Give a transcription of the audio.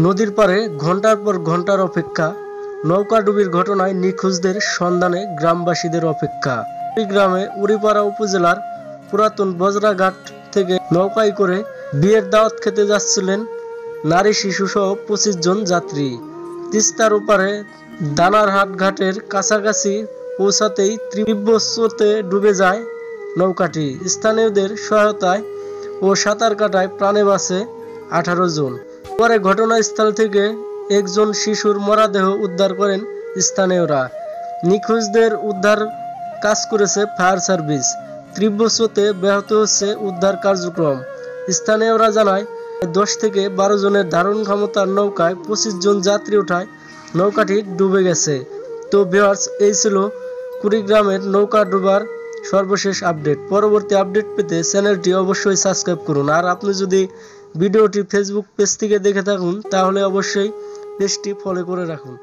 নদীর পাড়ে ঘন্টার পর ঘন্টার অপেক্ষা, নৌকাডুবির ঘটনায় নিখোঁজদের সন্ধানে গ্রামবাসীদের অপেক্ষা। গ্রামে উড়িপাড়া উপজেলার পুরাতন বজরাঘাট থেকে নৌকায় করে বিয়ের দাওয়াত খেতে যাচ্ছিলেন নারী শিশু সহ 25 জন যাত্রী। তিস্তার ওপারে দানারহাট ঘাটের কাছাকাছি পৌঁছাতেই তীব্র স্রোতে ডুবে যায় নৌকাটি। স্থানীয়দের সহায়তায় ও সাঁতার কাটায় প্রাণে বাঁচে 18 জন। পরে ঘটনাস্থল থেকে একজন শিশুর মরদেহ উদ্ধার করেন স্থানীয়রা। নিখোঁজদের উদ্ধার কাজ করেছে ফায়ার সার্ভিস। তীব্র স্রোতে ব্যাহত হচ্ছে উদ্ধার কার্যক্রম। স্থানীয়রা জানায় 10 থেকে 12 জনের ধারণ ক্ষমতার নৌকায় 25 জন যাত্রী ওঠায় নৌকাটি ডুবে গেছে। তো ভিউয়ার্স, এই ছিল কুড়িগ্রামের নৌকা ডুবার সর্বশেষ আপডেট। পরবর্তী আপডেট পেতে চ্যানেলটি অবশ্যই সাবস্ক্রাইব করুন। আর আপনি যদি ভিডিওটি ফেসবুক পেজ থেকে দেখে থাকুন তাহলে অবশ্যই পেজটি ফলো করে রাখুন।